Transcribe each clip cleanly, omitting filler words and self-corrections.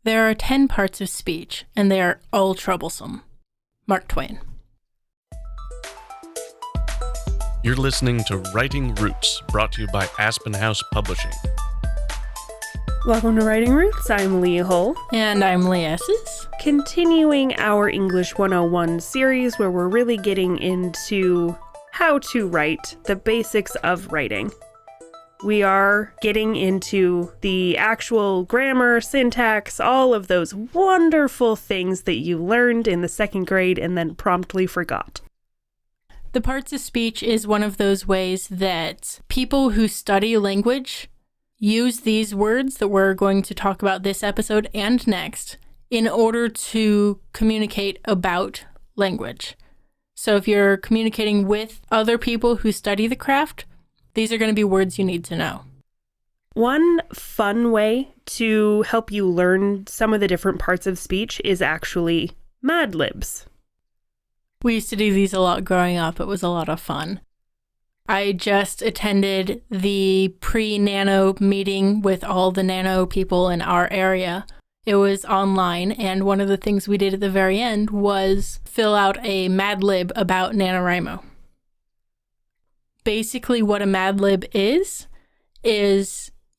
There are 10 parts of speech, and they are all troublesome. Mark Twain. You're listening to Writing Roots, brought to you by Aspen House Publishing. Welcome to Writing Roots. I'm Leigh Hull. And I'm Leigh Esses. Continuing our English 101 series where we're really getting into how to write, the basics of writing. We are getting into the actual grammar, syntax, all of those wonderful things that you learned in the second grade and then promptly forgot. The parts of speech is one of those ways that people who study language use these words that we're going to talk about this episode and next in order to communicate about language. So if you're communicating with other people who study the craft, these are going to be words you need to know. One fun way to help you learn some of the different parts of speech is actually Mad Libs. We used to do these a lot growing up. It was a lot of fun. I just attended the pre-nano meeting with all the nano people in our area. It was online, and one of the things we did at the very end was fill out a Mad Lib about NaNoWriMo. Basically, what a Mad Lib is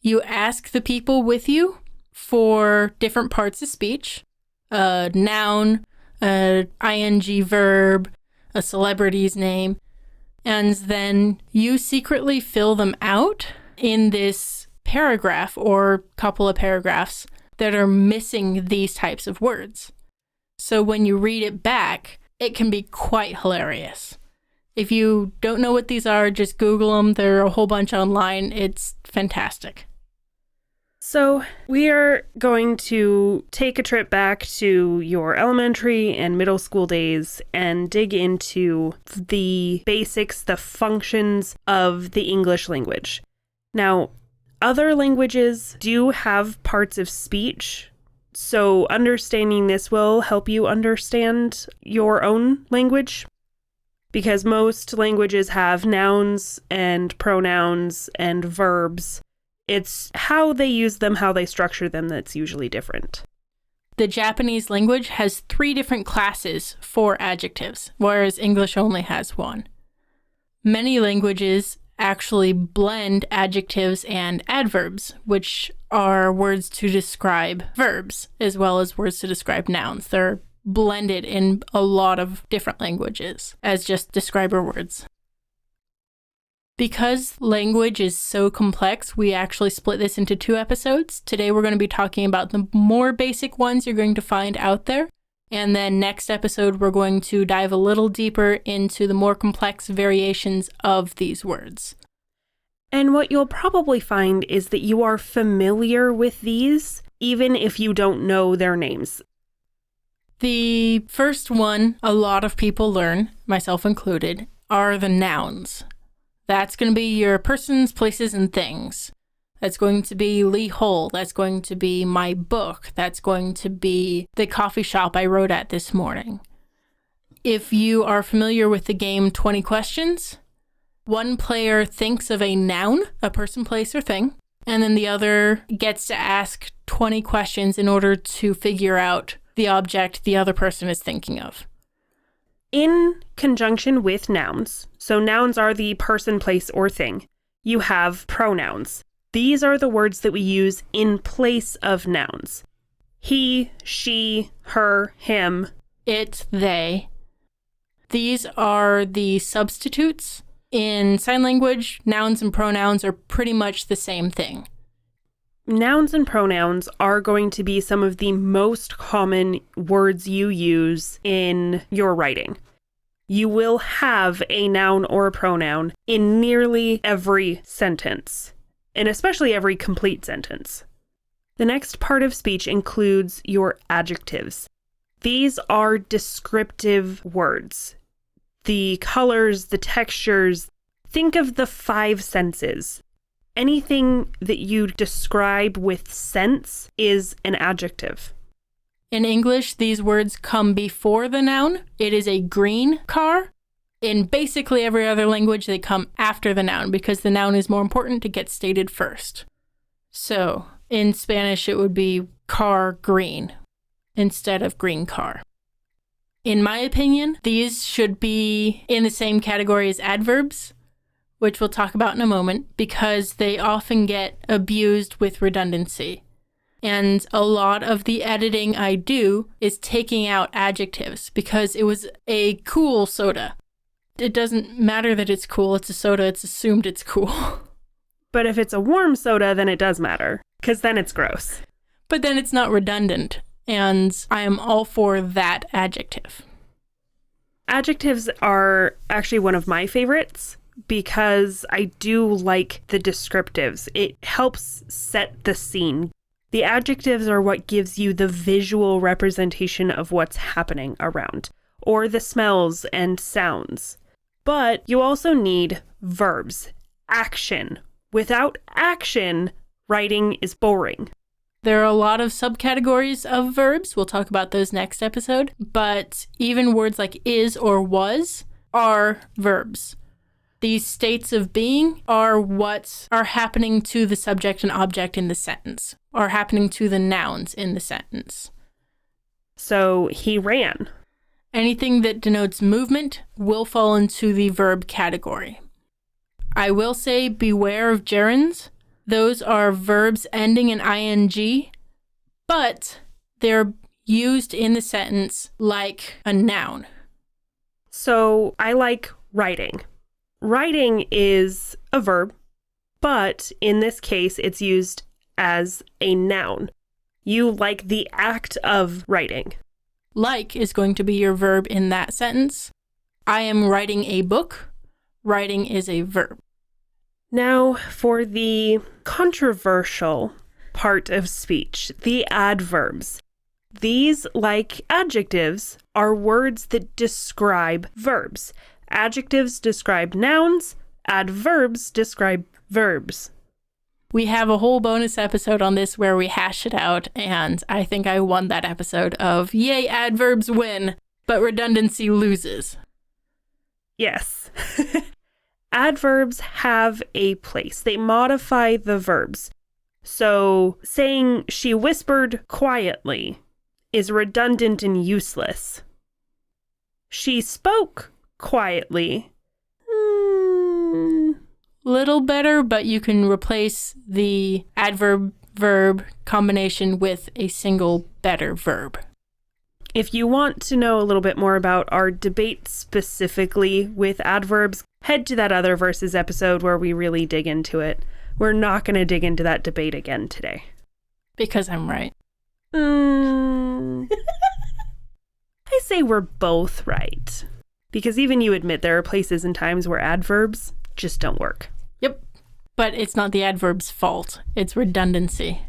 you ask the people with you for different parts of speech, a noun, an ing verb, a celebrity's name, and then you secretly fill them out in this paragraph or couple of paragraphs that are missing these types of words. So when you read it back, it can be quite hilarious. If you don't know what these are, just Google them. There are a whole bunch online. It's fantastic. So we are going to take a trip back to your elementary and middle school days and dig into the basics, the functions of the English language. Now, other languages do have parts of speech, so understanding this will help you understand your own language, because most languages have nouns and pronouns and verbs. It's how they use them, how they structure them that's usually different. The Japanese language has 3 different classes for adjectives, whereas English only has 1. Many languages actually blend adjectives and adverbs, which are words to describe verbs, as well as words to describe nouns. They're blended in a lot of different languages as just describer words. Because language is so complex, we actually split this into 2 episodes. Today we're going to be talking about the more basic ones you're going to find out there. And then next episode, we're going to dive a little deeper into the more complex variations of these words. And what you'll probably find is that you are familiar with these, even if you don't know their names. The first one a lot of people learn, myself included, are the nouns. That's going to be your persons, places, and things. That's going to be Leigh Hull. That's going to be my book. That's going to be the coffee shop I wrote at this morning. If you are familiar with the game 20 Questions, one player thinks of a noun, a person, place, or thing, and then the other gets to ask 20 questions in order to figure out the object the other person is thinking of. In conjunction with nouns, so nouns are the person, place, or thing, you have pronouns. These are the words that we use in place of nouns. He, she, her, him. It, they. These are the substitutes. In sign language, nouns and pronouns are pretty much the same thing. Nouns and pronouns are going to be some of the most common words you use in your writing. You will have a noun or a pronoun in nearly every sentence, and especially every complete sentence. The next part of speech includes your adjectives. These are descriptive words. The colors, the textures. Think of the 5 senses. Anything that you describe with sense is an adjective. In English, these words come before the noun. It is a green car. In basically every other language, they come after the noun because the noun is more important to get stated first. So, in Spanish, it would be car green instead of green car. In my opinion, these should be in the same category as adverbs, which we'll talk about in a moment, because they often get abused with redundancy. And a lot of the editing I do is taking out adjectives because it was a cool soda. It doesn't matter that it's cool, it's a soda, it's assumed it's cool. But if it's a warm soda, then it does matter, because then it's gross. But then it's not redundant, and I am all for that adjective. Adjectives are actually one of my favorites because I do like the descriptives. It helps set the scene. The adjectives are what gives you the visual representation of what's happening around, or the smells and sounds. But you also need verbs, action. Without action, writing is boring. There are a lot of subcategories of verbs. We'll talk about those next episode. But even words like is or was are verbs. These states of being are what are happening to the subject and object in the sentence, are happening to the nouns in the sentence. So he ran. Anything that denotes movement will fall into the verb category. I will say beware of gerunds. Those are verbs ending in ing, but they're used in the sentence like a noun. So I like writing. Writing is a verb, but in this case, it's used as a noun. You like the act of writing. Like is going to be your verb in that sentence. I am writing a book. Writing is a verb. Now, for the controversial part of speech, the adverbs. These, like adjectives, are words that describe verbs. Adjectives describe nouns, adverbs describe verbs. We have a whole bonus episode on this where we hash it out, and I think I won that episode of yay, adverbs win, but redundancy loses. Yes. Adverbs have a place. They modify the verbs. So saying she whispered quietly is redundant and useless. She spoke quietly. Little better, but you can replace the adverb-verb combination with a single better verb. If you want to know a little bit more about our debate specifically with adverbs, head to that other verses episode where we really dig into it. We're not going to dig into that debate again today. Because I'm right. I say we're both right. Because even you admit there are places and times where adverbs just don't work. Yep. But it's not the adverb's fault. It's redundancy.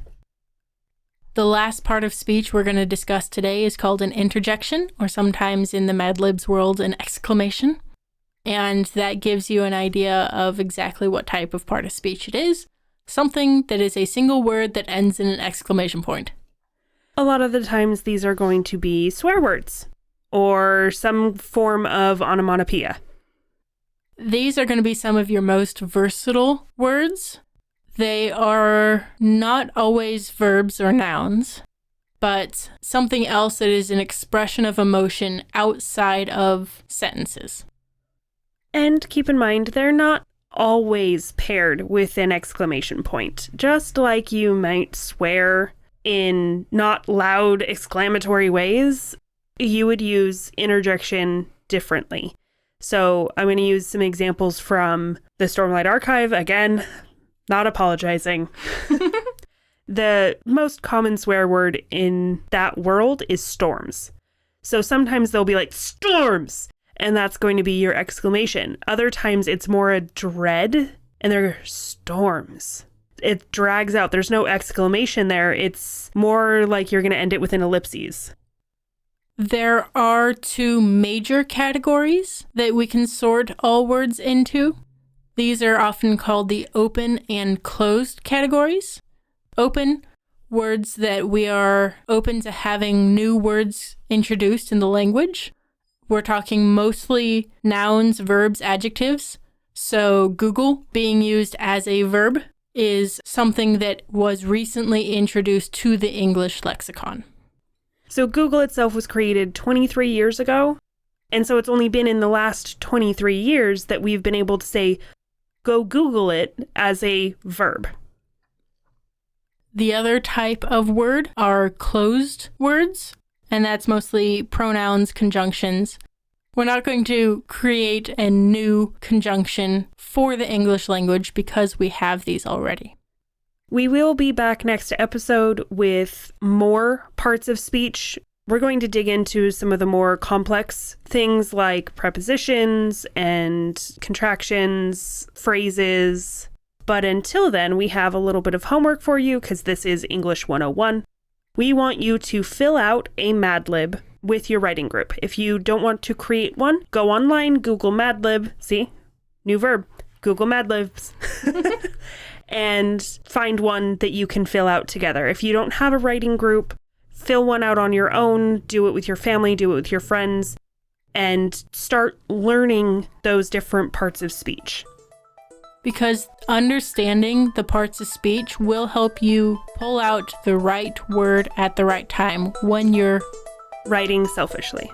The last part of speech we're going to discuss today is called an interjection, or sometimes in the Mad Libs world, an exclamation. And that gives you an idea of exactly what type of part of speech it is. Something that is a single word that ends in an exclamation point. A lot of the times these are going to be swear words or some form of onomatopoeia. These are going to be some of your most versatile words. They are not always verbs or nouns, but something else that is an expression of emotion outside of sentences. And keep in mind, they're not always paired with an exclamation point. Just like you might swear in not loud exclamatory ways, you would use interjection differently. So I'm going to use some examples from the Stormlight Archive. Again, not apologizing. The most common swear word in that world is storms. So sometimes they'll be like, storms! And that's going to be your exclamation. Other times it's more a dread, and they're storms. It drags out. There's no exclamation there. It's more like you're going to end it with an ellipses. There are two major categories that we can sort all words into. These are often called the open and closed categories. Open, words that we are open to having new words introduced in the language. We're talking mostly nouns, verbs, adjectives. So Google being used as a verb, is something that was recently introduced to the English lexicon. So Google itself was created 23 years ago. And so it's only been in the last 23 years that we've been able to say, go Google it as a verb. The other type of word are closed words, and that's mostly pronouns, conjunctions. We're not going to create a new conjunction for the English language because we have these already. We will be back next episode with more parts of speech. We're going to dig into some of the more complex things like prepositions and contractions, phrases. But until then, we have a little bit of homework for you because this is English 101. We want you to fill out a Mad Lib with your writing group. If you don't want to create one, go online, Google Mad Lib. See? New verb. Google Mad Libs. And find one that you can fill out together. If you don't have a writing group, fill one out on your own, do it with your family, do it with your friends, and start learning those different parts of speech. Because understanding the parts of speech will help you pull out the right word at the right time when you're writing selfishly.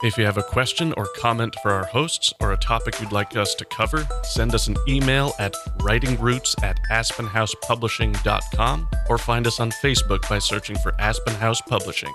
If you have a question or comment for our hosts or a topic you'd like us to cover, send us an email at writingroots@aspenhousepublishing.com or find us on Facebook by searching for Aspen House Publishing.